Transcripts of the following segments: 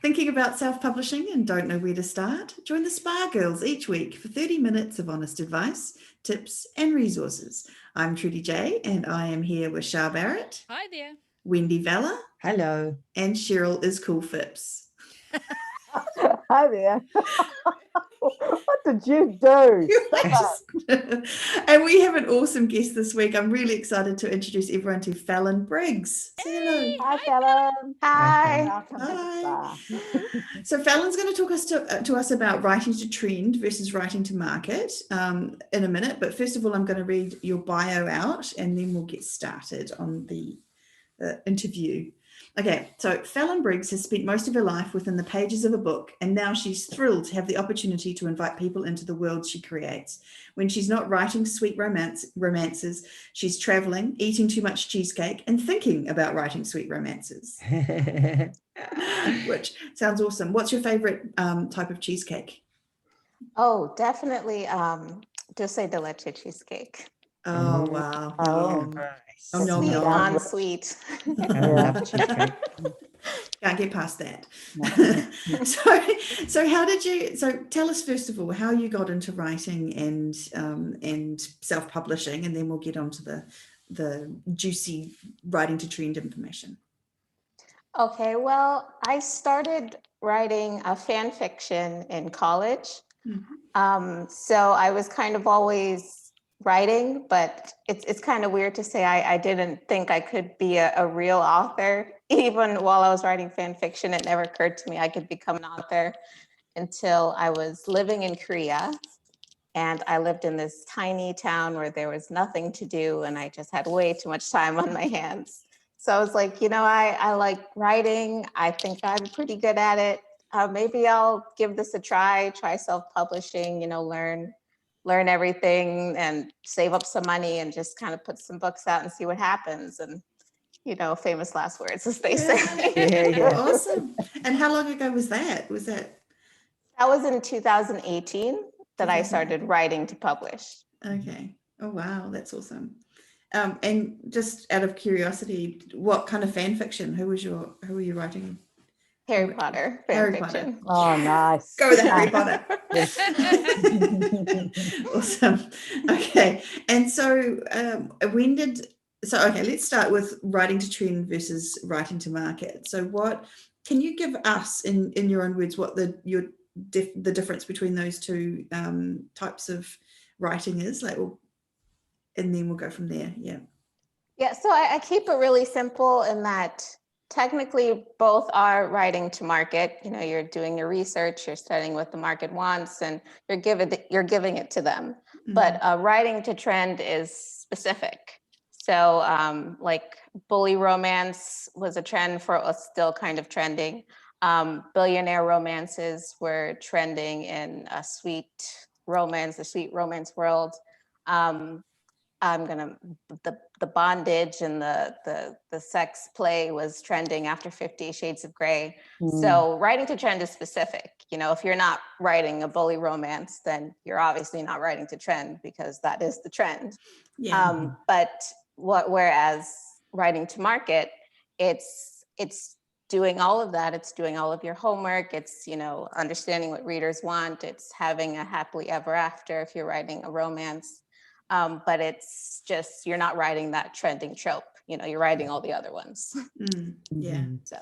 Thinking about self-publishing and don't know where to start? Join the Spa Girls each week for 30 minutes of honest advice, tips and resources. I'm Trudy J and I am here with Shah Barrett. Hi there. Wendy Vella. Hello. And Cheryl is Cool Phipps. Hi there. What did you do? And we have an awesome guest this week. I'm really excited to introduce everyone to Fallyn Briggs. Say hello. Hi, Fallyn. Hi. Welcome to the spa. So Fallyn's going to talk to us about writing to trend versus writing to market in a minute. But first of all, I'm going to read your bio out and then we'll get started on the interview. Okay, so Fallyn Briggs has spent most of her life within the pages of a book, and now she's thrilled to have the opportunity to invite people into the world she creates. When she's not writing sweet romances, she's traveling, eating too much cheesecake, and thinking about writing sweet romances. Which sounds awesome. What's your favorite type of cheesecake? Oh, definitely dulce de leche cheesecake. Oh, wow. Nice. Oh, no, Sweet no. on sweet. I love cheesecake. Can't get past that. So how did you? So tell us first of all how you got into writing and self-publishing, and then we'll get on to the juicy writing to trend information. Okay, well, I started writing a fan fiction in college. Mm-hmm. So I was kind of always writing, but it's kind of weird to say I didn't think I could be a real author. Even while I was writing fan fiction, it never occurred to me I could become an author until I was living in Korea. And I lived in this tiny town where there was nothing to do and I just had way too much time on my hands. So I was like, I like writing. I think I'm pretty good at it. Maybe I'll give this a try self-publishing, learn everything and save up some money and just kind of put some books out and see what happens. And, famous last words, as they say. Yeah. Awesome. And how long ago was that? That was in 2018 that I started writing to publish. Okay. Oh, wow. That's awesome. And just out of curiosity, what kind of fan fiction? Who were you writing? Harry Potter fan fiction. Oh, nice. Go with the Harry Potter. Awesome. Okay. And so let's start with writing to trend versus writing to market. So what can you give us in your own words what the difference between those two types of writing is, and then we'll go from there. Yeah, so I keep it really simple in that technically both are writing to market. You're doing your research, you're studying what the market wants, and you're giving it to them. Mm-hmm. But writing to trend is specific. So like bully romance was a trend still kind of trending. Billionaire romances were trending in the sweet romance world. The bondage and the sex play was trending after 50 Shades of Grey. So writing to trend is specific. If you're not writing a bully romance, then you're obviously not writing to trend because that is the trend. Yeah. Whereas writing to market, it's doing all of that. It's doing all of your homework. It's, understanding what readers want. It's having a happily ever after if you're writing a romance. But it's just, you're not writing that trending trope. You're writing all the other ones. Yeah. So,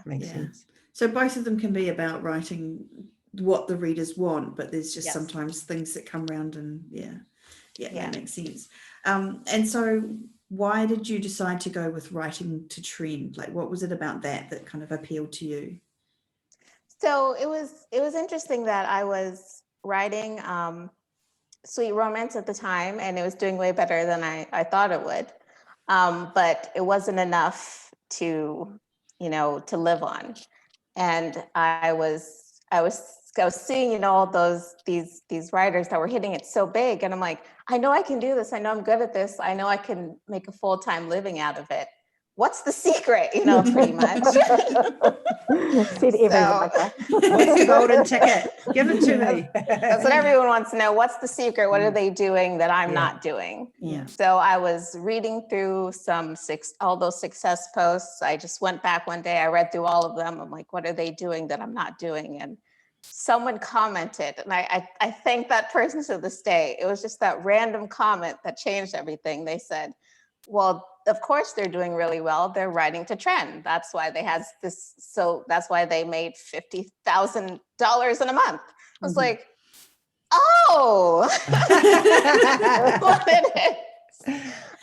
Makes sense. So both of them can be about writing what the readers want, but there's just sometimes things that come around and that makes sense. And so why did you decide to go with writing to trend? Like, what was it about that kind of appealed to you? So it was interesting that I was writing sweet romance at the time, and it was doing way better than I thought it would. But it wasn't enough to live on. And I was seeing, all these writers that were hitting it so big. And I'm like, I know I can do this. I know I'm good at this. I know I can make a full-time living out of it. what's the secret? Pretty much. Said every So- writer. What's the golden ticket? Give it to me. That's what everyone wants to know. What's the secret? What are they doing that I'm Yeah. not doing? Yeah. So I was reading through all those success posts. I just went back one day, I read through all of them. I'm like, what are they doing that I'm not doing? And someone commented, and I thank that person to this day. It was just that random comment that changed everything. They said, well, of course they're doing really well. They're writing to trend. That's why they had this. So that's why they made $50,000 in a month. I was like, oh, what it is.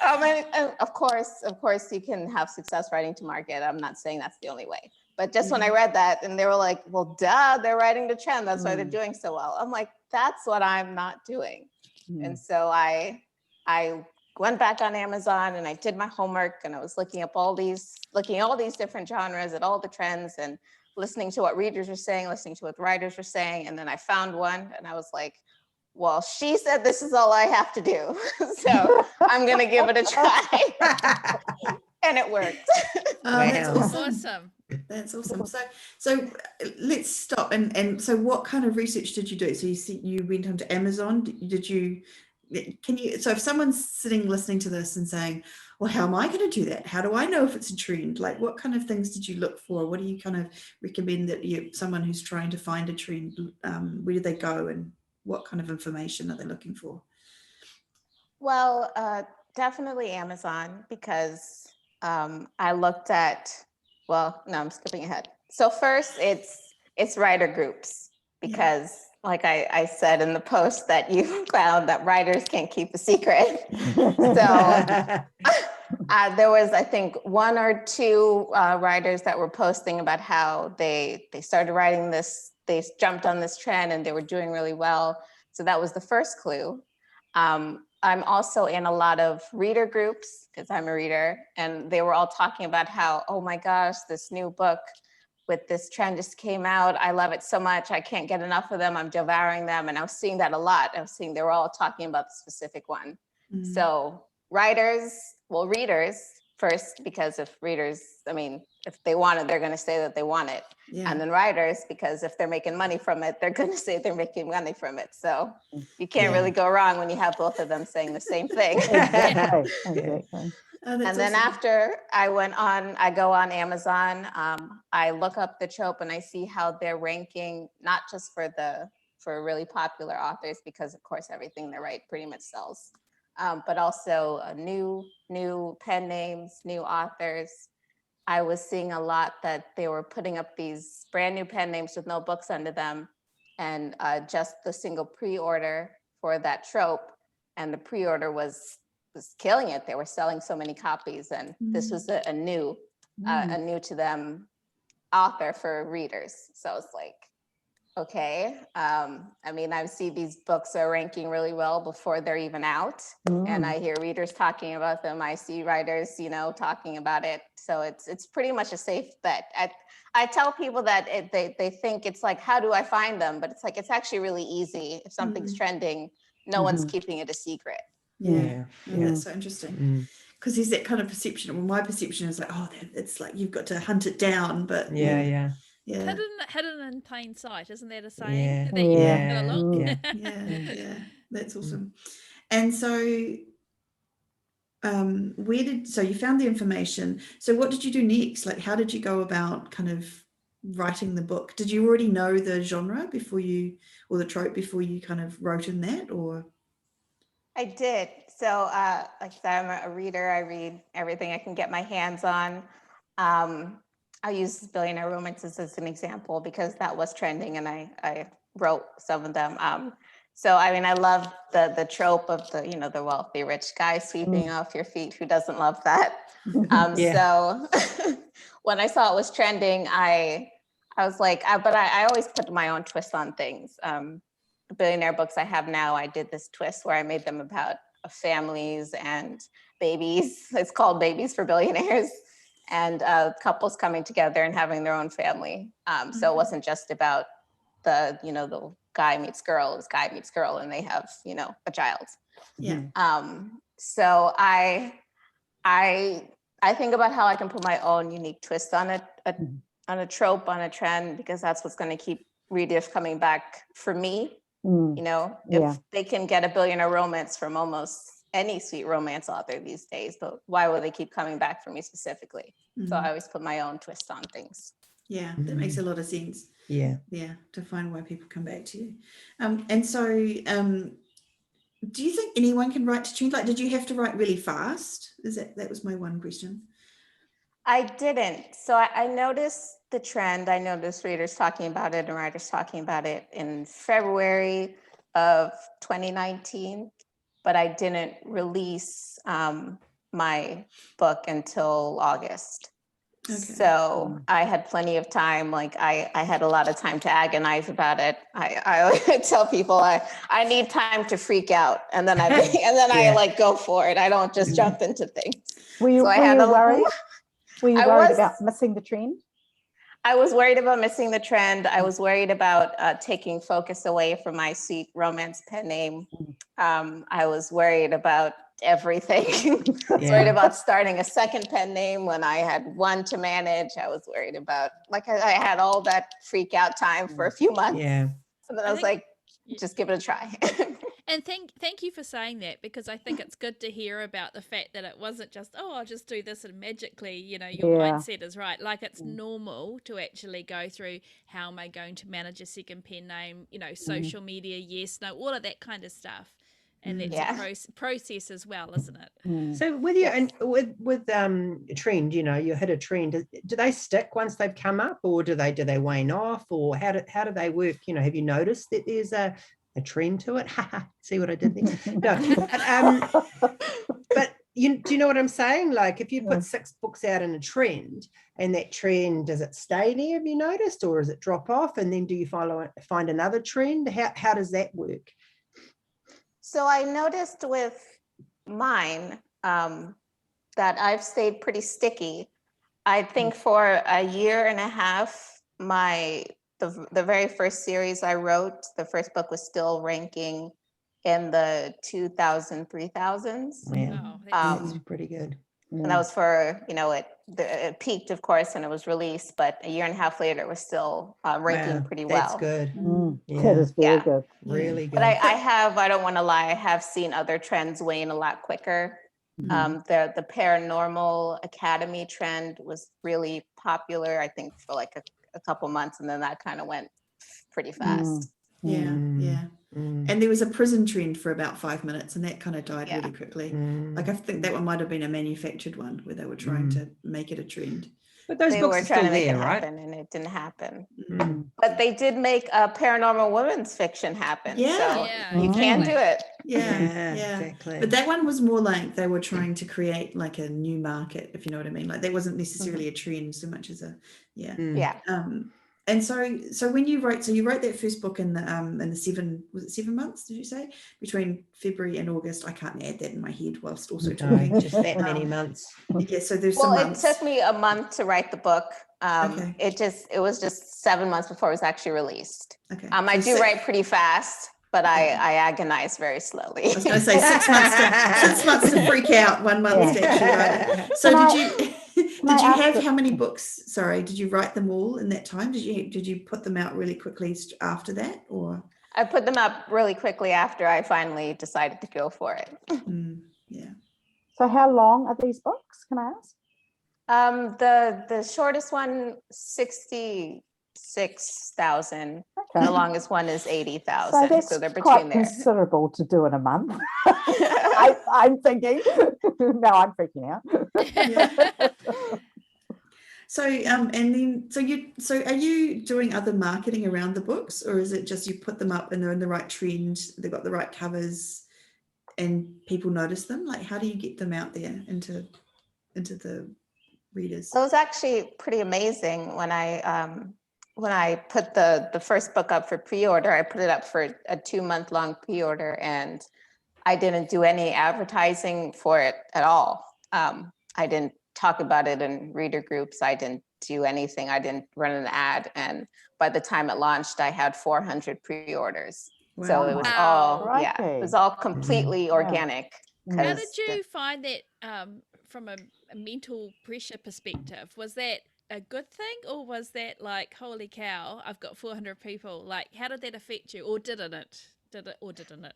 And of course, you can have success writing to market. I'm not saying that's the only way. But just when I read that, and they were like, well, duh, they're writing to trend. That's why they're doing so well. I'm like, that's what I'm not doing. And so I went back on Amazon and I did my homework, and I was looking at all these different genres and all the trends, and listening to what readers were saying, listening to what writers were saying. And then I found one, and I was like, well, she said this is all I have to do. So I'm going to give it a try. And it worked. That's Wow. awesome. Awesome. That's awesome. So let's stop. And so what kind of research did you do? So you went onto Amazon. So if someone's sitting listening to this and saying, well, how am I going to do that? How do I know if it's a trend? Like, what kind of things did you look for? What do you kind of recommend that someone who's trying to find a trend, where do they go, and what kind of information are they looking for? Well, definitely Amazon, because I looked at, well, no, I'm skipping ahead. So first it's writer groups, because like I said in the post that you found that writers can't keep a secret. So there was, I think, one or two writers that were posting about how they started writing this, they jumped on this trend and they were doing really well. So that was the first clue. I'm also in a lot of reader groups because I'm a reader, and they were all talking about how, oh my gosh, this new book with this trend just came out. I love it so much. I can't get enough of them. I'm devouring them. And I was seeing that a lot. I was seeing they were all talking about the specific one. So readers first, because if readers, if they want it, they're going to say that they want it. Yeah. And then writers, because if they're making money from it, they're going to say they're making money from it. So you can't really go wrong when you have both of them saying the same thing. Exactly. Oh, that's And then awesome. after I go on Amazon, I look up the trope and I see how they're ranking, not just for really popular authors, because of course everything they write pretty much sells, but also new pen names, new authors. I was seeing a lot that they were putting up these brand new pen names with no books under them, and just the single pre-order for that trope, and the pre-order was killing it. They were selling so many copies, and this was a new to them author for readers. So it's like, okay. I see these books are ranking really well before they're even out, and I hear readers talking about them. I see writers, talking about it. So it's pretty much a safe bet. I tell people that they think it's like, how do I find them? But it's like, it's actually really easy. If something's trending, no one's keeping it a secret. Yeah. That's so interesting, because there's that kind of perception. Well, my perception is like, oh, it's like you've got to hunt it down, but Yeah. Hidden in plain sight, isn't that a saying? Yeah. That you Yeah. gotta look? yeah, that's awesome. And so so you found the information, so what did you do next? Like, how did you go about kind of writing the book? Did you already know the genre or the trope before you kind of wrote in that, or? I did. So like I said, I'm a reader. I read everything I can get my hands on. I use Billionaire Romances as an example because that was trending, and I wrote some of them. I love the trope of the wealthy rich guy sweeping off your feet. Who doesn't love that? So when I saw it was trending, I was like, but I always put my own twist on things. The billionaire books I have now, I did this twist where I made them about families and babies. It's called Babies for Billionaires, and couples coming together and having their own family. So it wasn't just about the guy meets girl. It was guy meets girl, and they have a child. Yeah. So I I think about how I can put my own unique twist on it, on a trope, on a trend, because that's what's going to keep readers coming back for me. Mm. You know, Yeah. if they can get a billionaire romance from almost any sweet romance author these days, but why will they keep coming back for me specifically? So I always put my own twist on things. Yeah, that makes a lot of sense. Yeah. Yeah, to find why people come back to you. And so do you think anyone can write to trend? Like, did you have to write really fast? That was my one question. I didn't. So I noticed the trend. I noticed readers talking about it and writers talking about it in February of 2019, but I didn't release my book until August. Okay. So I had plenty of time. Like I had a lot of time to agonize about it. I tell people I need time to freak out, and then I like go for it. I don't just jump into things. Were you, So I were had you a- worried? Were you I worried was- about missing the trend? I was worried about missing the trend. I was worried about taking focus away from my sweet romance pen name. I was worried about everything. I was worried about starting a second pen name when I had one to manage. I was worried about, like, I had all that freak out time for a few months. Yeah. And then I was like, just give it a try. And thank you for saying that, because I think it's good to hear about the fact that it wasn't just, oh, I'll just do this and magically, your mindset is right. Like, it's normal to actually go through, how am I going to manage a second pen name, social media, yes, no, all of that kind of stuff. And that's a process as well, isn't it? So with you and with trend, you hit a trend. Do they stick once they've come up, or do they wane off, or how do they work? Have you noticed that there's a trend to it? See what I did there? No, but do you know what I'm saying? Like, if you put 6 books out in a trend, and that trend, does it stay there? Have you noticed, or does it drop off? And then do you find another trend? How does that work? So I noticed with mine that I've stayed pretty sticky. I think for a year and a half, the very first series I wrote, the first book was still ranking in the 2000s, 3000s. Yeah, that's pretty good. And that was for, it peaked, of course, and it was released, but a year and a half later, it was still ranking pretty well. That's good. That is very good. Really good. But I don't want to lie, I have seen other trends wane a lot quicker. The Paranormal Academy trend was really popular, I think, for like a couple months, and then that kind of went pretty fast. Yeah. And there was a prison trend for about 5 minutes, and that kind of died really quickly. Like, I think that one might have been a manufactured one where they were trying to make it a trend. But those They books were are trying still to make there, it right? happen, and it didn't happen. But they did make a paranormal women's fiction happen. Yeah. So Yeah, you can do it. Yeah, exactly. But that one was more like they were trying to create like a new market, if you know what I mean. Like, that wasn't necessarily a trend so much as and so when you wrote that first book in the 7 months, did you say, between February and August? I can't add that in my head whilst also talking. No, just that many months. Yeah, so there's some months. It took me a month to write the book. Okay. It was just 7 months before it was actually released. Okay. I do write pretty fast, but I agonize very slowly. I was going to say 6 months to freak out, 1 month to actually write it. So did you have how many books? Sorry, did you write them all in that time? Did you put them out really quickly after that, or? I put them up really quickly after I finally decided to go for it. Yeah. So how long are these books, can I ask? The shortest one, 66,000. Okay. The longest one is 80,000. that's So they're quite between there. considerable to do in a month. I'm thinking. No, I'm freaking out. So and then so are you doing other marketing around the books, or is it just you put them up and they're in the right trend, they've got the right covers, and people notice them? Like, how do you get them out there into the readers? So it was actually pretty amazing when I put the first book up for pre-order. I put it up for a 2-month-long pre-order, and I didn't do any advertising for it at all. I didn't talk about it in reader groups. I didn't do anything. I didn't run an ad. And by the time it launched, I had 400 pre-orders. Wow. So it was all, it was all completely organic. How did you find that from a mental pressure perspective, was that a good thing, or was that like, holy cow, I've got 400 people? Like, how did that affect you, or didn't it? Did it or didn't it?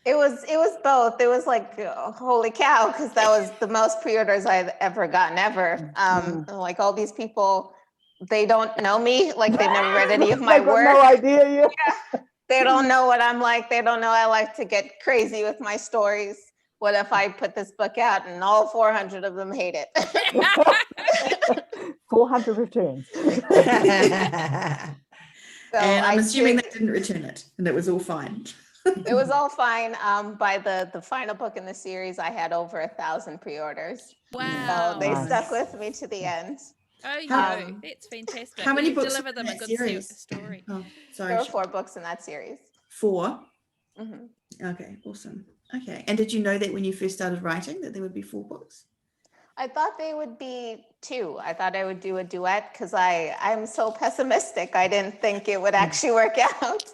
It was both. It was like, holy cow, because that was the most pre-orders I'd ever gotten ever. Like all these people, they don't know me. Like they've never read any of my They've got work. no idea. Yeah. They don't know what I'm like. They don't know I like to get crazy with my stories. What if I put this book out and all 400 of them hate it? 400 returns. So And I'm assuming they didn't return it and it was all fine. it was all fine. By the final book in the series, I had over 1,000 pre-orders. Wow. So they Nice. stuck with me to the end. Oh, How- yeah, that's fantastic. how many You books deliver were in them a that good series? story. Oh, sorry. There were 4 books in that series. 4. hmm Okay, awesome. Okay, and did you know that when you first started writing that there would be 4 books? I thought they would be 2. I thought I would do a duet because I'm so pessimistic. I didn't think it would actually work out.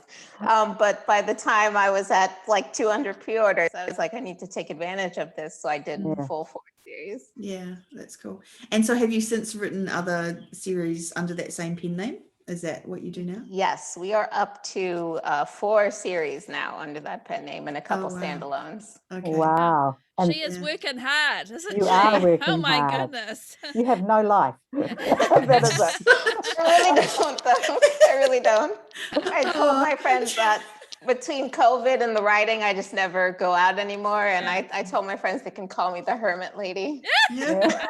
But by the time I was at like 200 pre-orders, I was like, I need to take advantage of this. So I did full 4 series. Yeah, that's cool. And so have you since written other series under that same pen name? Is that what you do now? Yes, we are up to 4 series now under that pen name and a couple wow. standalones. Okay. Wow. And She is working hard, isn't You she? are Oh working my hard. goodness. you have no life. That is it. I really don't, though. I really don't. I told my friends that between COVID and the writing, I just never go out anymore. And I told my friends they can call me the hermit lady. Yeah.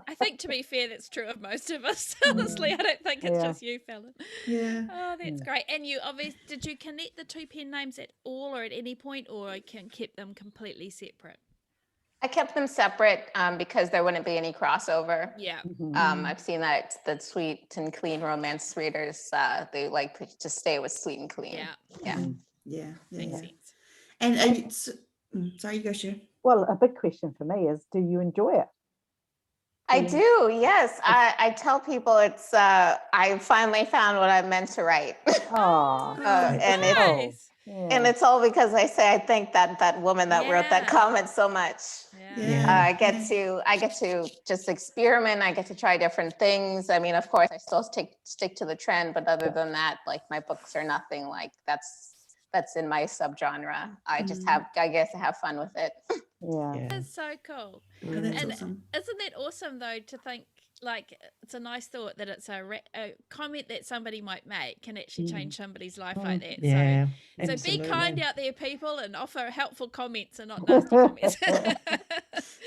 I think, to be fair, that's true of most of us. Honestly, I don't think it's Yeah. just you, Fallyn. Yeah. Oh, that's great. And you obviously, did you connect the 2 pen names at all, or at any point, or can keep them completely separate? I kept them separate because there wouldn't be any crossover. Yeah. I've seen that the sweet and clean romance readers, they like to stay with sweet and clean. Yeah. Yeah. Yeah. Makes Yeah. sense. And are you, sorry, you go, Shu. Well, a big question for me is, do you enjoy it? I do, yes. I tell people it's, I finally found what I'm meant to write. Oh, And it's, Nice. and it's all because I say I thank that woman that wrote that Yeah. comment so much. Yeah. I get to just experiment. I get to try different things. I mean, of course, I still stick to the trend, but other than that, like my books are nothing like that's in my subgenre. I guess I have fun with it. yeah. That's so cool. Oh, that's And awesome. isn't that awesome, though, to think, like, it's a nice thought that it's a comment that somebody might make can actually change somebody's life like that. Yeah. So be absolutely. kind out there, people, and offer helpful comments and not nasty comments.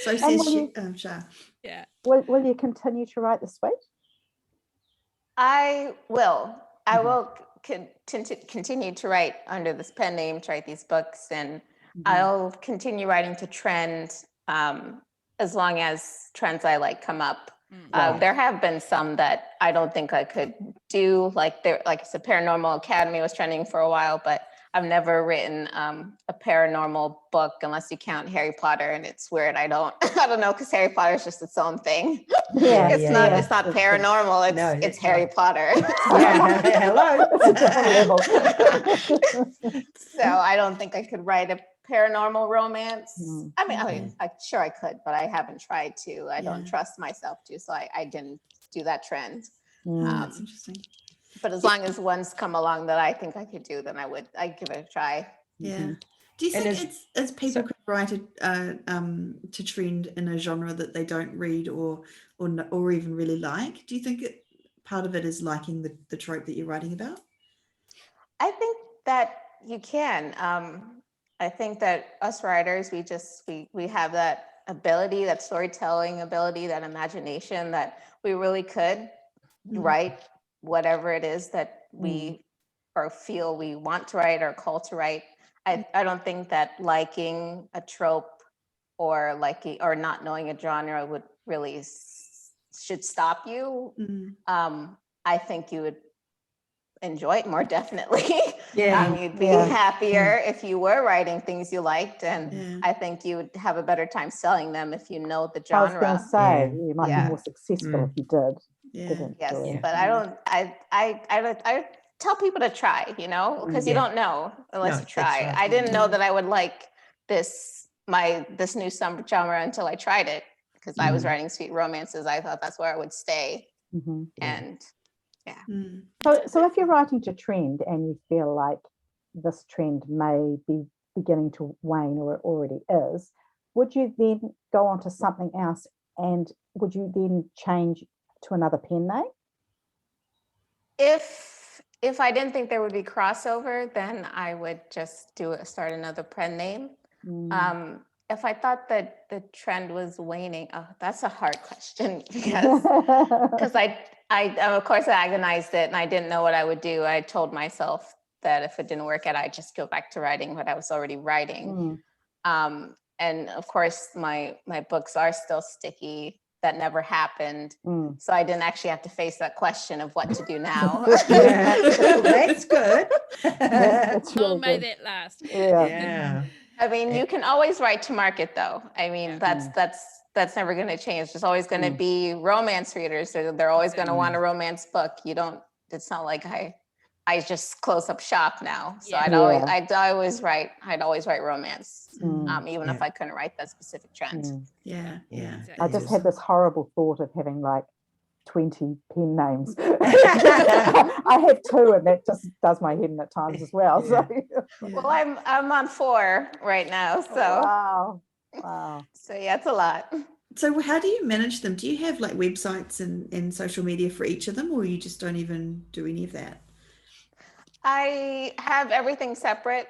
So And says will Shah. Yeah. Will you continue to write the suite? I will. I will continue to write under this pen name, to write these books, and I'll continue writing to trend as long as trends I like come up. There have been some that I don't think I could do, like I said, Paranormal Academy was trending for a while, but I've never written a paranormal book unless you count Harry Potter, and it's weird. I don't know, because Harry Potter is just its own thing. Yeah, It's not paranormal. It's Harry Potter. Hello. So I don't think I could write a paranormal romance. I mean, sure I could, but I haven't tried to. I don't trust myself to, so I didn't do that trend. That's interesting. But as long as ones come along that I think I could do, then I'd give it a try. Yeah. Do you think as people could write to trend in a genre that they don't read or even really like? Do you think part of it is liking the trope that you're writing about? I think that you can. I think that us writers, we have that ability, that storytelling ability, that imagination, that we really could write whatever it is that we or feel we want to write or call to write. I don't think that liking a trope or not knowing a genre would really should stop you. I think you would enjoy it more, definitely. You'd be happier if you were writing things you liked, and I think you would have a better time selling them if you know the genre. I was going to say you might be more successful if you did. Yes, but I tell people to try, because you don't know unless you try. Right. I didn't know that I would like this this new summer genre until I tried it, because I was writing sweet romances. I thought that's where I would stay. And So if you're writing to trend and you feel like this trend may be beginning to wane, or it already is, would you then go on to something else, and would you then change to another pen name? If I didn't think there would be crossover, then I would just start another pen name. If I thought that the trend was waning, that's a hard question, because I of course I agonized it and I didn't know what I would do. I told myself that if it didn't work out, I'd just go back to writing what I was already writing. And of course, my books are still sticky. That never happened. So I didn't actually have to face that question of what to do now. That's good. That's really Long may good. that last. Yeah. I mean, you can always write to market, though. I mean, that's never going to change. There's always going to be romance readers. They're always going to want a romance book. It's not like I just close up shop now. So I'd always write romance, even if I couldn't write that specific trend. Yeah. Exactly. I just had this horrible thought of having like 20 pen names. I have 2, and that just does my head in at times as well. So. Well, I'm on 4 right now. So wow. So yeah, it's a lot. So how do you manage them? Do you have like websites and social media for each of them, or you just don't even do any of that? I have everything separate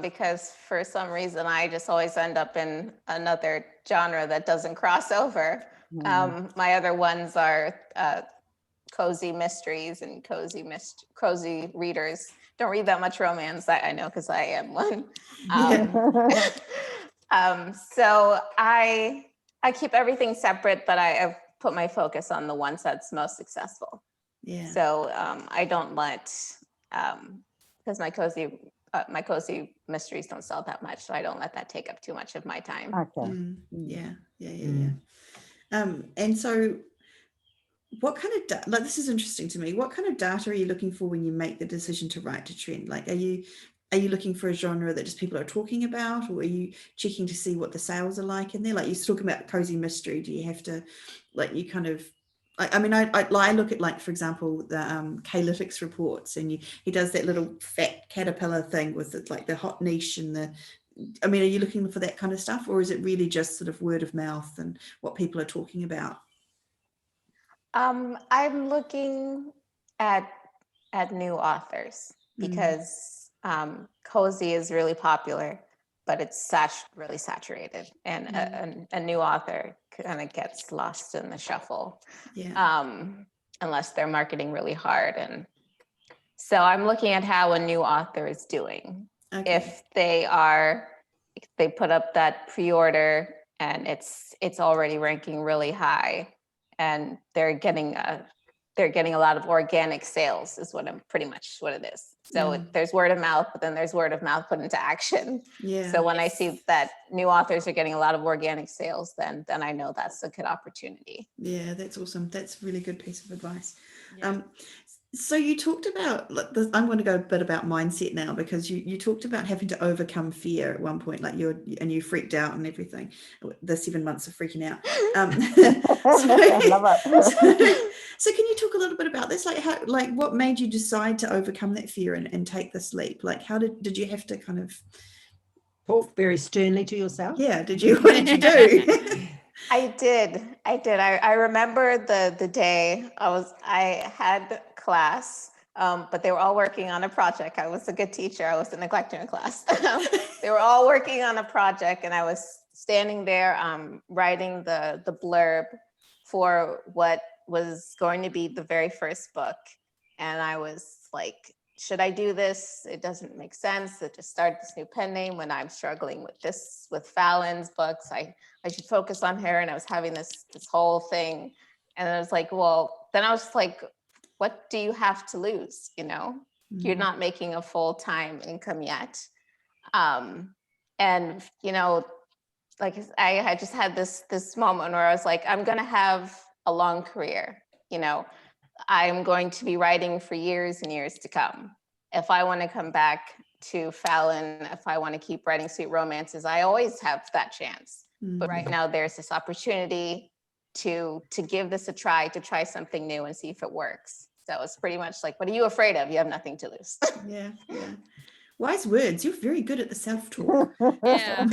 because for some reason I just always end up in another genre that doesn't cross over. My other ones are cozy mysteries and cozy readers. Don't read that much romance. I know, because I am one. So I keep everything separate, but I've put my focus on the ones that's most successful. So I don't let, because my cozy mysteries don't sell that much, so I don't let that take up too much of my time. Okay. And so what kind of like, this is interesting to me, what kind of data are you looking for when you make the decision to write to trend? Like, are you looking for a genre that just people are talking about, or are you checking to see what the sales are like in there? Like, you're talking about cozy mystery. Do you have to, like, you kind of, I mean, I look at, like, for example, the K-Lytics reports, and he does that little fat caterpillar thing with the, like, the hot niche and the, I mean, are you looking for that kind of stuff, or is it really just sort of word of mouth and what people are talking about? I'm looking at new authors, because cozy is really popular, but it's really saturated, and a new author kind of gets lost in the shuffle, unless they're marketing really hard. And so I'm looking at how a new author is doing. If they put up that pre-order and it's already ranking really high, and they're getting a lot of organic sales, is pretty much what it is. So there's word of mouth, but then there's word of mouth put into action. So when I see that new authors are getting a lot of organic sales, then I know that's a good opportunity. Yeah, that's awesome. That's a really good piece of advice. So you talked about, I'm going to go a bit about mindset now, because you talked about having to overcome fear at one point, like you freaked out and everything, the 7 months of freaking out. I love it. So can you talk a little bit about this? Like what made you decide to overcome that fear and take this leap? Like, how did you have to kind of talk very sternly to yourself? Yeah, what did you do? I did. I remember the day I had class, but they were all working on a project. I was a good teacher. I wasn't neglecting a class. They were all working on a project, and I was standing there writing the blurb for what was going to be the very first book. And I was like, should I do this? It doesn't make sense to just start this new pen name when I'm struggling with Fallyn's books. I should focus on her. And I was having this whole thing. And I was like, well, then I was just like, what do you have to lose? You know, you're not making a full-time income yet. And, you know, like I had just had this moment where I was like, I'm going to have a long career. You know, I'm going to be writing for years and years to come. If I want to come back to Fallyn, if I want to keep writing sweet romances, I always have that chance. But right now there's this opportunity to give this a try, to try something new and see if it works. So it's pretty much like, what are you afraid of? You have nothing to lose. Yeah. Wise words. You're very good at the self-talk. Yeah.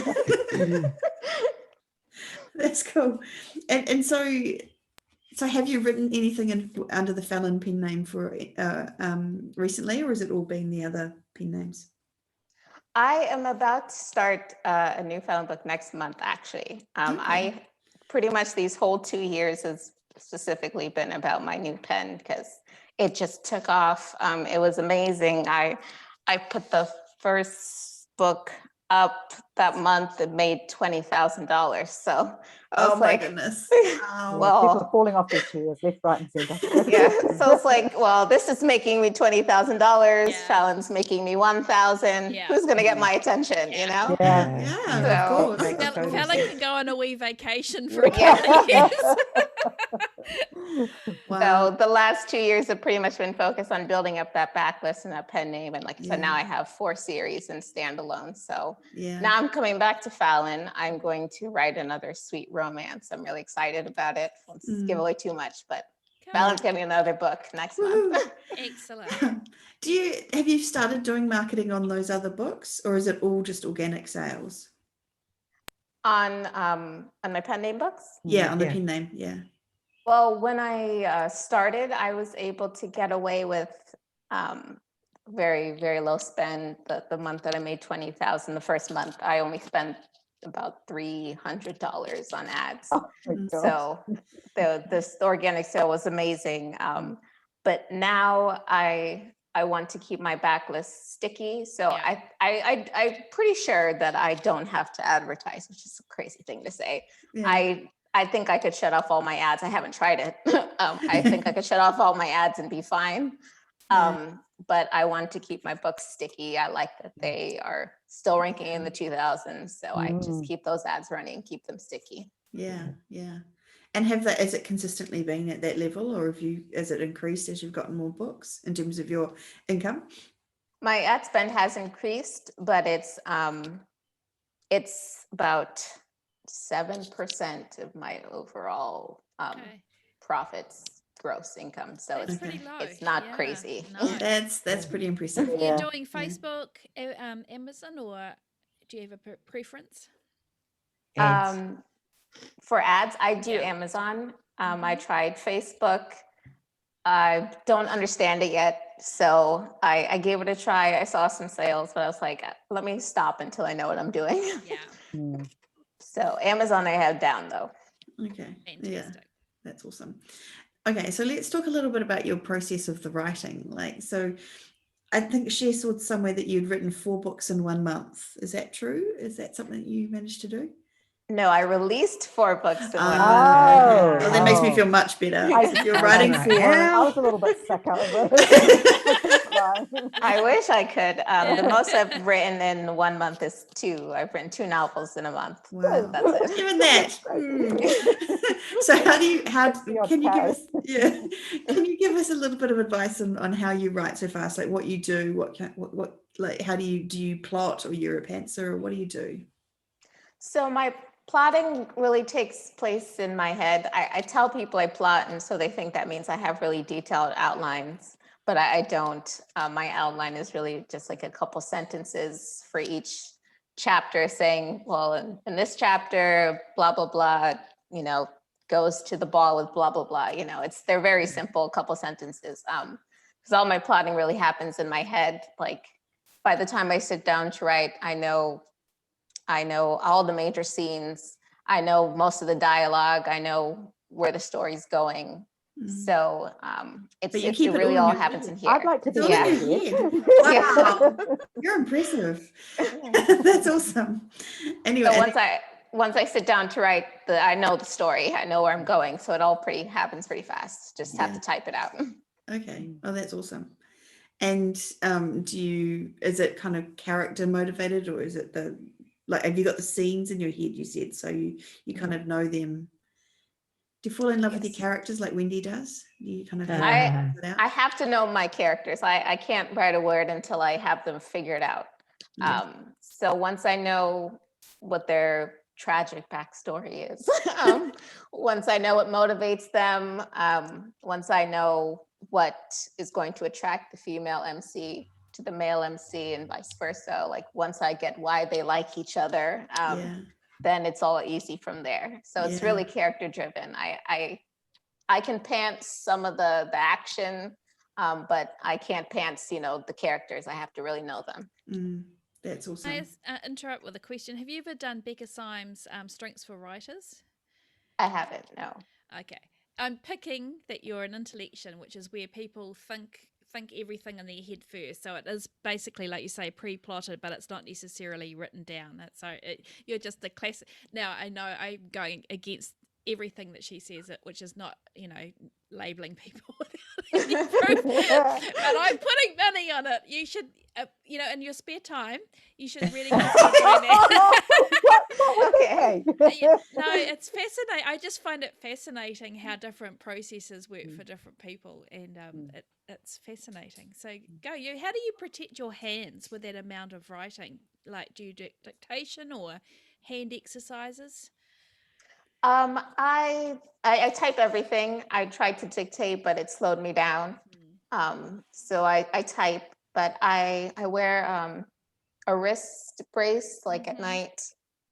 That's cool. And so have you written anything under the Fallyn pen name for recently, or has it all been the other pen names? I am about to start a new Fallyn book next month, actually. I pretty much these whole 2 years has specifically been about my new pen because it just took off. It was amazing. I put the first book up that month. It made $20,000. So I was my goodness. Well, people are falling off their chairs left, right, and center. yeah. So it's like, well, this is making me $20,000. Yeah. Fallyn's making me $1,000. Yeah. Who's gonna get my attention? You know? Yeah, of course. Fallyn can go on a wee vacation for a couple of years. So the last 2 years have pretty much been focused on building up that backlist and that pen name. And like I said, now I have 4 series and standalone. So now I'm coming back to Fallyn. I'm going to write another sweet romance. I'm really excited about it. I won't give away too much, but Fallyn's getting another book next month. Excellent. Have you started doing marketing on those other books, or is it all just organic sales? On my pen name books? Yeah, on the pen name, yeah. Well, when I started, I was able to get away with very, very low spend. The month that I made $20,000, the first month, I only spent about $300 on ads. So this organic sale was amazing. But now I want to keep my backlist sticky. So I'm pretty sure that I don't have to advertise, which is a crazy thing to say. Yeah. I think I could shut off all my ads. I haven't tried it. I think I could shut off all my ads and be fine. But I want to keep my books sticky. I like that they are still ranking in the 2000s. So I just keep those ads running, keep them sticky. Yeah. And has it consistently been at that level, or has it increased as you've gotten more books in terms of your income? My ad spend has increased, but it's about 7% of my overall profits, gross income. So it's pretty low. It's not crazy. No. That's pretty impressive. Are you doing Facebook, Amazon, or do you have a preference? For ads, I do Amazon. I tried Facebook. I don't understand it yet. So I gave it a try. I saw some sales, but I was like, let me stop until I know what I'm doing. Yeah. So Amazon I have down though. Okay. Fantastic. Yeah, that's awesome. Okay, so let's talk a little bit about your process of the writing. So I think Cher saw somewhere that you'd written 4 books in 1 month. Is that true? Is that something that you managed to do? No, I released 4 books in 1 month. Well, that makes me feel much better. If you're writing 4. I was a little bit sick of it. I wish I could. The most I've written in 1 month is 2. I've written 2 novels in a month. Wow, that's it. Even that. So can you give us a little bit of advice on how you write so fast, like what you do, what like how do you plot, or you're a pantser, or what do you do? So my plotting really takes place in my head. I tell people I plot, and so they think that means I have really detailed outlines, but I don't. My outline is really just like a couple sentences for each chapter saying, well, in this chapter, blah, blah, blah, goes to the ball with blah, blah, blah. They're very simple, couple sentences. Because all my plotting really happens in my head. Like by the time I sit down to write, I know all the major scenes. I know most of the dialogue. I know where the story's going. So it really all happens in here. I'd like to be Wow, you're impressive. That's awesome. Anyway, so once I sit down to write, I know the story. I know where I'm going. So it all happens pretty fast. Just have to type it out. Okay. Oh, that's awesome. And is it kind of character motivated, or is it have you got the scenes in your head, you said, so you kind of know them? Do you fall in love with your characters like Wendy does? You kind of I have to know my characters. I can't write a word until I have them figured out. So once I know what their tragic backstory is, once I know what motivates them, once I know what is going to attract the female MC to the male MC and vice versa, like once I get why they like each other, then it's all easy from there. So it's really character driven. I can pants some of the action, but I can't pants, the characters. I have to really know them. That's awesome. Can I interrupt with a question? Have you ever done Becca Syme's Strengths for Writers? I haven't, no. Okay. I'm picking that you're an intellection, which is where people think everything in their head first. So it is basically, like you say, pre-plotted, but it's not necessarily written down. You're just the classic. Now, I know I'm going against everything that she says, which is not, labeling people without any proof. But I'm putting money on it. You should, in your spare time, you should really consider doing that. Okay. No, it's fascinating. I just find it fascinating how different processes work for different people, and it's fascinating. So go you. How do you protect your hands with that amount of writing? Like, do you do dictation or hand exercises? I type everything. I tried to dictate, but it slowed me down. So I type, but I wear a wrist brace like at night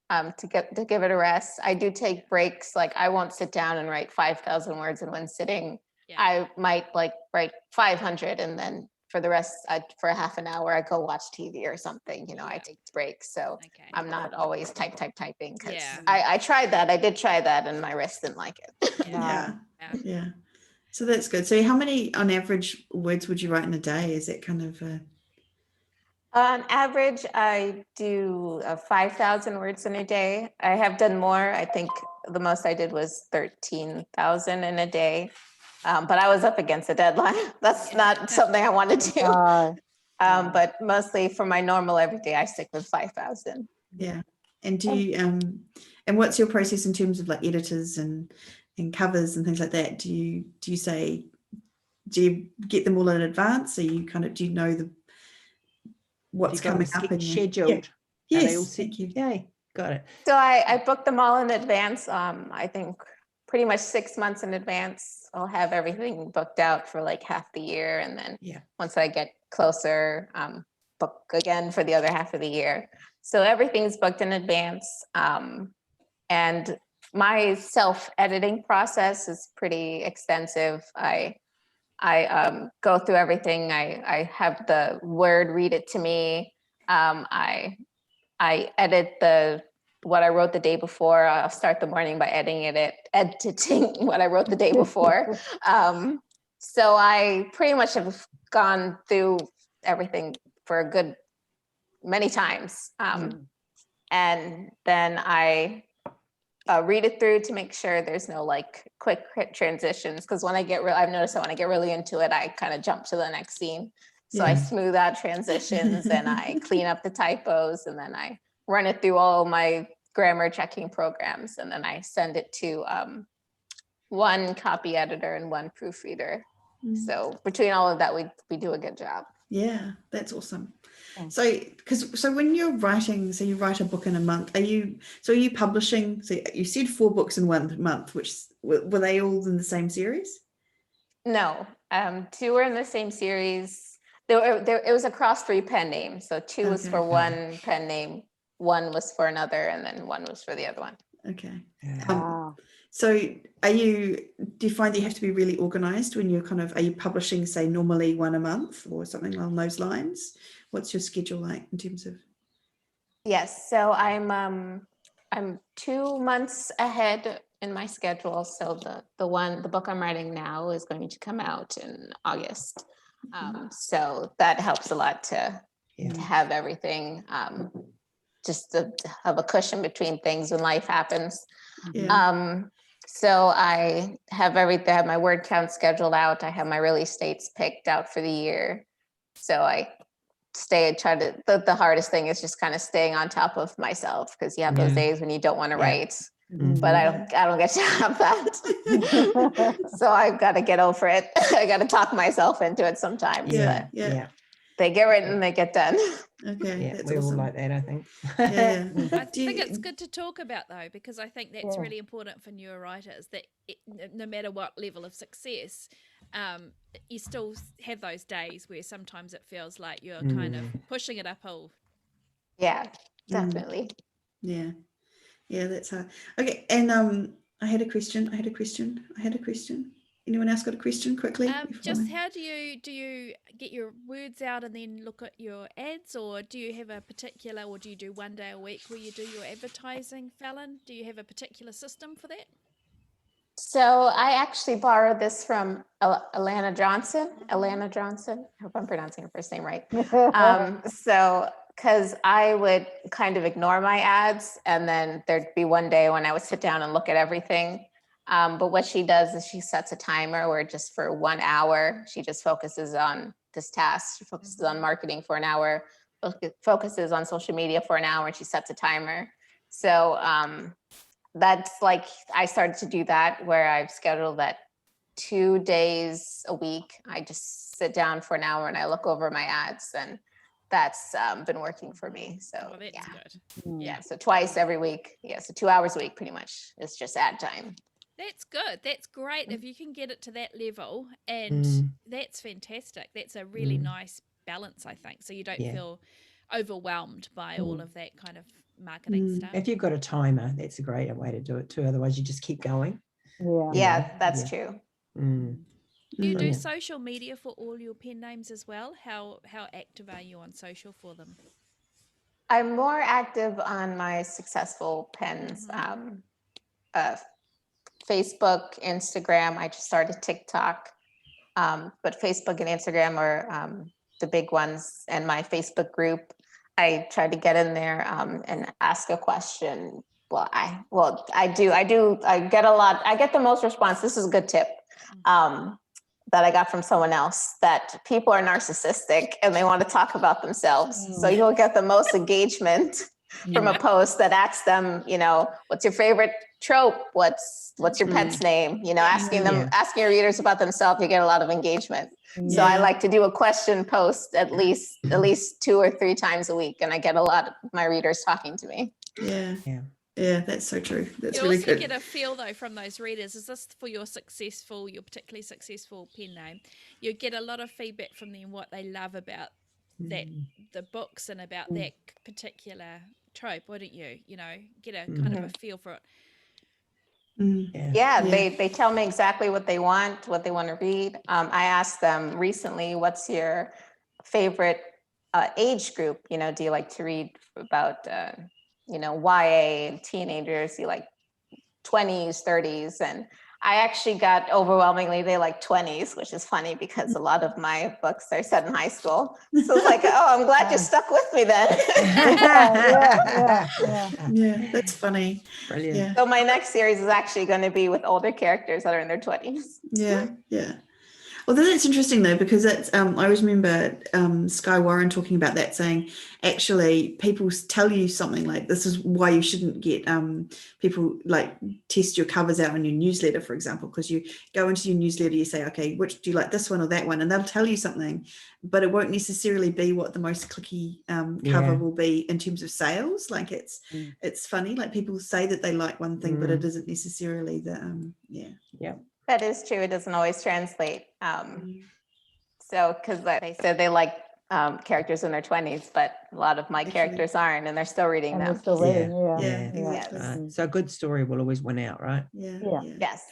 to give it a rest. I do take breaks. Like I won't sit down and write 5,000 words in one sitting. Yeah. I might write 500 and then for the rest, for a half an hour, I go watch TV or something, I take breaks. So I'm not always typing. I tried that. I did try that and my wrist didn't like it. Yeah. So that's good. So how many on average words would you write in a day? Is it kind of On average, I do 5,000 words in a day. I have done more. I think the most I did was 13,000 in a day. But I was up against a deadline. That's not something I want to do. But mostly for my normal everyday, I stick with 5,000. Yeah. And do you, and what's your process in terms of like editors and covers and things like that? Do you get them all in advance? So you do you know what's coming up and scheduled? Yeah. Yes. Thank you. Yay. Got it. So I booked them all in advance. I think pretty much 6 months in advance. I'll have everything booked out for like half the year. And then once I get closer, book again for the other half of the year. So everything's booked in advance. And my self-editing process is pretty extensive. I go through everything. I have the Word read it to me. I edit what I wrote the day before. I'll start the morning by editing what I wrote the day before. So I pretty much have gone through everything for a good many times. And then I read it through to make sure there's no quick transitions. Because I've noticed that when I get really into it, I kind of jump to the next scene. So I smooth out transitions and I clean up the typos, and then I run it through all my grammar checking programs, and then I send it to one copy editor and one proofreader. So between all of that, we do a good job. Yeah, that's awesome. So when you're writing, so you write a book in a month, are you publishing? So you said 4 books in 1 month, which were they all in the same series? No, 2 were in the same series. It was across 3 pen names. So 2 was for one pen name, 1 was for another, and then 1 was for the other one. Okay. So do you find that you have to be really organized when are you publishing, say, normally 1 a month or something along those lines? What's your schedule like in terms of? Yes, so I'm 2 months ahead in my schedule. So the book I'm writing now is going to come out in August. So that helps a lot to have everything, just to have a cushion between things when life happens. So I have everything. I have my word count scheduled out. I have my release dates picked out for the year. So I the hardest thing is just kind of staying on top of myself, because you have those days when you don't want to write. But I don't get to have that. So I've got to get over it. I got to talk myself into it sometimes. Yeah. they get written, they get done. Okay, Yeah, that's we all awesome. like that, I think. Yeah. I Do think you- it's good to talk about though, because I think that's Yeah. really important for newer writers, that no matter what level of success, you still have those days where sometimes it feels like you're kind of pushing it uphill. Yeah, definitely. Yeah, that's hard. Okay, and I had a question. Anyone else got a question quickly? before Just I- how do you get your words out and then look at your ads, or do you have a particular, or do you do one day a week where you do your advertising, Fallyn? Do you have a particular system for that? So I actually borrowed this from Alana Johnson. Alana Johnson. I hope I'm pronouncing her first name right. So because I would kind of ignore my ads, and then there'd be one day when I would sit down and look at everything. But what she does is she sets a timer where just for 1 hour, she just focuses on this task. She focuses on marketing for an hour, focuses on social media for an hour, and she sets a timer. So that's like, I started to do that where I've scheduled that 2 days a week. I just sit down for an hour and I look over my ads, and that's been working for me. So Oh, that's yeah. good. Yeah, so twice every week. Yeah, so 2 hours a week pretty much. It's just ad time. That's good. That's great if you can get it to that level, and that's fantastic. That's a really nice balance, I think. So you don't feel overwhelmed by all of that kind of marketing stuff. If you've got a timer, that's a great way to do it too. Otherwise, you just keep going. Yeah. Yeah, that's true. Do you do Yeah. social media for all your pen names as well? How active are you on social for them? I'm more active on my successful pens. Facebook, Instagram. I just started TikTok, but Facebook and Instagram are the big ones. And my Facebook group, I try to get in there and ask a question. I get a lot. I get the most response. This is a good tip that I got from someone else, that people are narcissistic and they want to talk about themselves. So you'll get the most engagement from a post that asks them, what's your favorite trope? What's your pet's name? Asking your readers about themselves, you get a lot of engagement. So I like to do a question post at least 2 or 3 times a week, and I get a lot of my readers talking to me. Yeah, that's so true. That's You really also good. get a feel though from those readers. Is this for your particularly successful pen name? You get a lot of feedback from them what they love about the books and about that particular trope, wouldn't you? Get a kind of a feel for it. They tell me exactly what they want to read. I asked them recently, what's your favorite age group? Do you like to read about YA and teenagers? Do you like 20s, 30s? And I actually got overwhelmingly, they like 20s, which is funny because a lot of my books are set in high school. So it's like, oh, I'm glad you stuck with me then. Yeah, that's funny. Brilliant. Yeah. So my next series is actually going to be with older characters that are in their 20s. Yeah. Well, then that's interesting though, because that's I always remember Skye Warren talking about that, saying actually people tell you something like this is why you shouldn't get people like test your covers out on your newsletter, for example, because you go into your newsletter, you say, okay, which do you like, this one or that one, and they'll tell you something, but it won't necessarily be what the most clicky cover will be in terms of sales. Like it's funny, like people say that they like one thing, but it isn't necessarily the That is true. It doesn't always translate. So, because they said they like characters in their 20s, but a lot of my characters aren't, and they're still reading them. Still reading, exactly. Right. So a good story will always win out, right? Yes.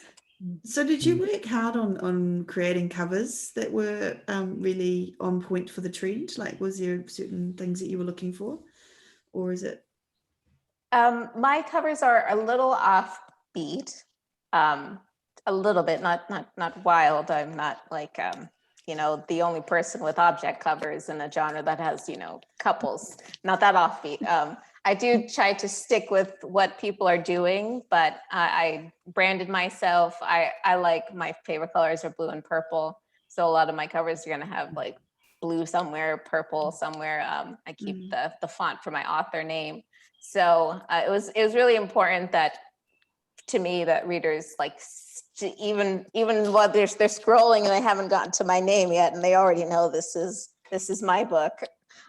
So did you work hard on creating covers that were really on point for the trend? Like, was there certain things that you were looking for, or is it? My covers are a little offbeat, a little bit, not wild. I'm not like, the only person with object covers in a genre that has, couples, not that offbeat. I do try to stick with what people are doing, but I branded myself. I like, my favorite colors are blue and purple. So a lot of my covers are going to have like blue somewhere, purple somewhere. I keep the font for my author name. So it was really important that, to me, that readers like, even while they're scrolling and they haven't gotten to my name yet, and they already know this is this is my book.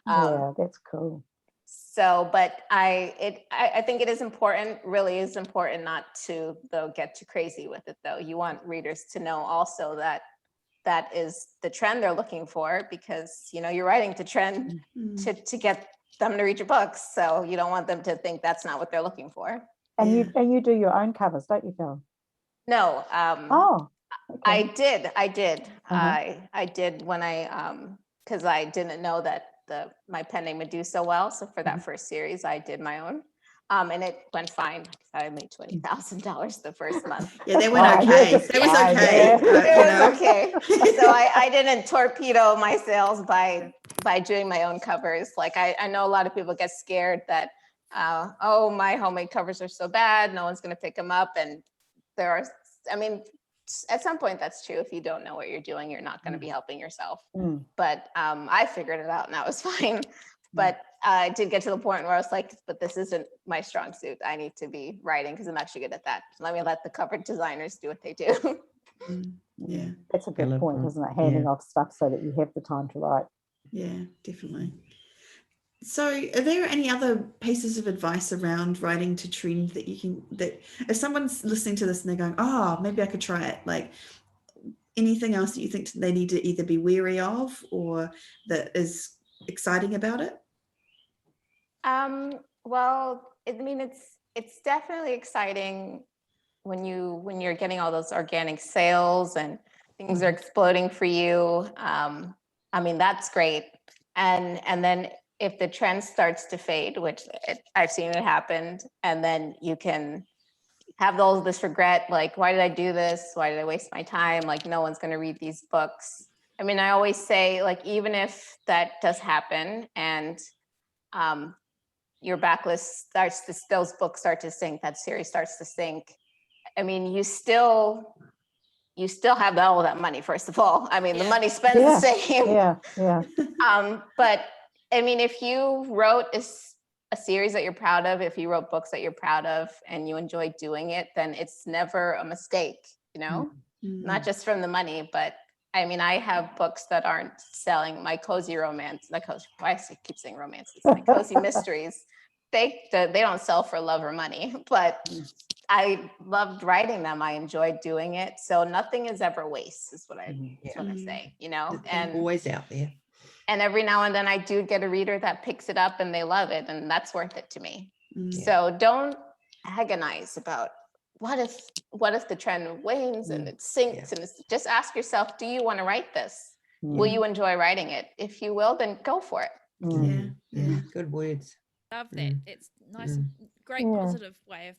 Yeah, that's cool. So, but I think it is important, really is important not to though get too crazy with it though. You want readers to know also that that is the trend they're looking for, because you know you're writing to trend to get them to read your books. So you don't want them to think that's not what they're looking for. And you do your own covers, don't you, Phil? No. Oh, okay. I did. Uh-huh. I did when because I didn't know that my pen name would do so well. So for that first series, I did my own. And it went fine. I made $20,000 the first month. Yeah, they went okay. It was okay. It was okay. So I didn't torpedo my sales by doing my own covers. Like I know a lot of people get scared that, oh, my homemade covers are so bad, no one's going to pick them up. And there are, I mean, at some point that's true. If you don't know what you're doing, you're not going to be helping yourself. But I figured it out and I was fine. But I did get to the point where I was like, but this isn't my strong suit. I need to be writing because I'm actually good at that. Let me let the cover designers do what they do. Yeah, that's a good point, isn't it? Handing off stuff so that you have the time to write. Yeah, definitely. So are there any other pieces of advice around writing to trend that you can, that if someone's listening to this and they're going, oh, maybe I could try it, like anything else that you think they need to either be wary of or that is exciting about it? Well, I mean, it's definitely exciting when you're getting all those organic sales and things are exploding for you. I mean, that's great. And then if the trend starts to fade, which I've seen it happen, and then you can have this regret, like, why did I do this? Why did I waste my time? Like, no one's going to read these books. I mean, I always say, like, even if that does happen and your backlist those books start to sink, that series starts to sink, I mean, you still have all of that money, first of all. I mean, the money spent the same. But I mean, if you wrote a series that you're proud of, if you wrote books that you're proud of and you enjoy doing it, then it's never a mistake, you know, not just from the money, but I mean, I have books that aren't selling. My cozy romance, I keep saying romances, my cozy mysteries, they don't sell for love or money, but I loved writing them. I enjoyed doing it. So nothing is ever waste, is what I say, you know, and always out there. And every now and then I do get a reader that picks it up and they love it, and that's worth it to me. So don't agonize about what if the trend wanes and it sinks, and just ask yourself, do you want to write this? Will you enjoy writing it? If you will, then go for it. Yeah. Good words. Love that. It's nice, great positive way of.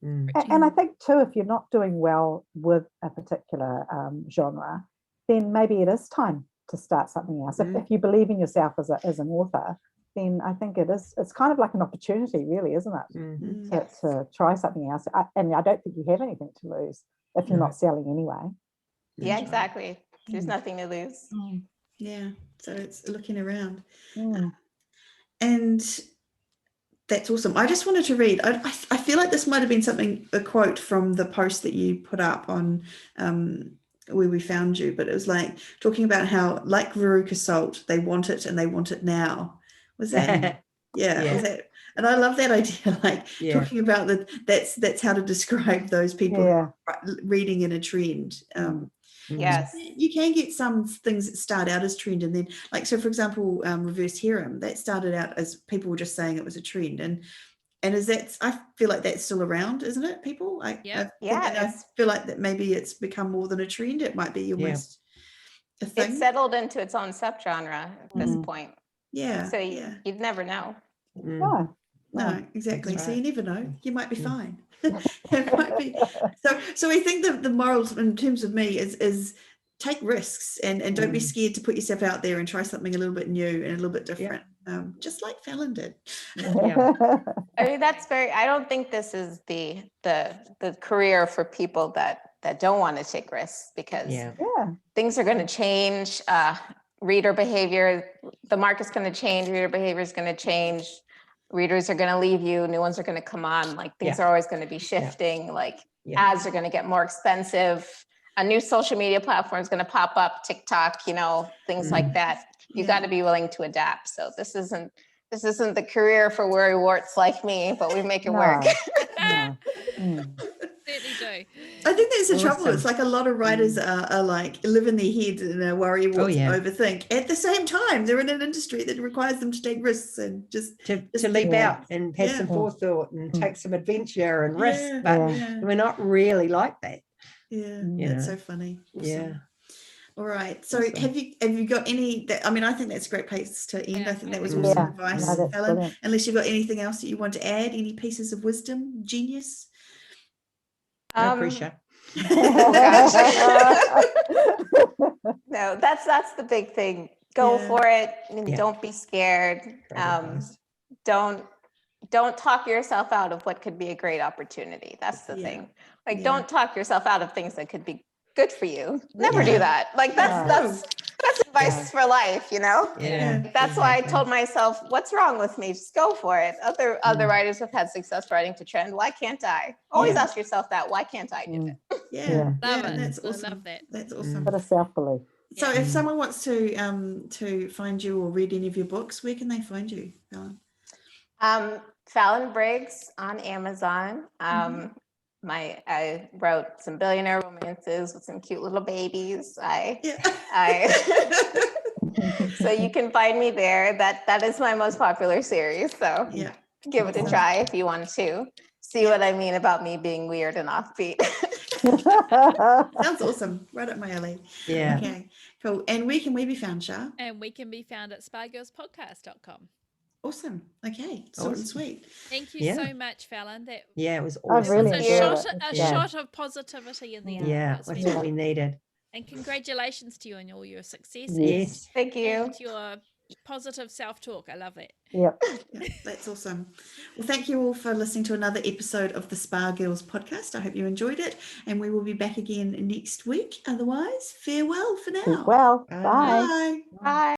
And I think too, if you're not doing well with a particular genre, then maybe it is time to start something else. If you believe in yourself as an author, then I think it's kind of like an opportunity, really, isn't it? To try something else. And I don't think you have anything to lose if you're not selling anyway. Yeah, exactly. There's nothing to lose. Yeah, so it's looking around. And that's awesome. I just wanted to read, I feel like this might have been a quote from the post that you put up on where we found you, but it was like talking about how, like Veruca Salt, they want it and they want it now. Was that? Was that? And I love that idea, like talking about that's how to describe those people reading in a trend. Yes, you can get some things that start out as trend, and then, like, so for example, reverse harem, that started out as people were just saying it was a trend, and is that, I feel like that's still around, isn't it, people? I feel like that maybe it's become more than a trend. It might be almost a thing. It's settled into its own subgenre at this point. So you'd never know. No, exactly. Right. So you never know. You might be fine. It might be. So I think the morals in terms of me is take risks and don't be scared to put yourself out there and try something a little bit new and a little bit different. Just like Fallyn did. I mean, I don't think this is the career for people that don't want to take risks, because things are going to change. Reader behavior, the market's going to change. Reader behavior is going to change. Readers are going to leave you. New ones are going to come on. Like, things are always going to be shifting. Like, ads are going to get more expensive. a new social media platform is going to pop up, TikTok, things like that. You got to be willing to adapt. So this isn't the career for worrywarts like me, but we make it work. No. Certainly do. I think that's the trouble. Awesome. It's like a lot of writers are like live in their head and are worry what yeah. overthink. At the same time, they're in an industry that requires them to take risks and just to leap out and have some forethought and take some adventure and risk, but we're not really like that. Yeah, You that's know. so funny. Awesome. Yeah. All right. So Awesome. have you got any I mean, I think that's a great place to end. Yeah, I think that was yeah. awesome Yeah. advice, No, that's Fallyn. brilliant. Unless you've got anything else that you want to add, any pieces of wisdom, genius. No pressure. No, that's the big thing. Go for it and don't be scared. Don't talk yourself out of what could be a great opportunity. That's the thing. Like, don't talk yourself out of things that could be good for you. Never do that. Like, that's advice for life, Yeah. That's why I told myself, what's wrong with me? Just go for it. Other writers have had success writing to trend. Why can't I? Always ask yourself that. Why can't I do it? Yeah. Love it. That's I awesome. love that. That's awesome. Bit of self-belief. So if someone wants to find you or read any of your books, where can they find you, Fallyn? Fallyn Briggs on Amazon. I wrote some Billionaire Romances with some cute little babies. So you can find me there. That is my most popular series. So give it a try if you want to see what I mean about me being weird and offbeat. Sounds awesome. Right up my alley. Yeah. Okay, cool. And where can we be found, Shah? And we can be found at spygirlspodcast.com. Awesome. Okay, short and sweet. Thank you so much, Fallyn. It was I've awesome. really enjoyed it. A shot of positivity in the end. Yeah, that's what we needed. And congratulations to you on all your successes. Yes. Thank you. And your positive self-talk. I love that. Yep. That's awesome. Well, thank you all for listening to another episode of the Spa Girls podcast. I hope you enjoyed it, and we will be back again next week. Otherwise, farewell for now. Well, Bye. bye. Bye. Bye.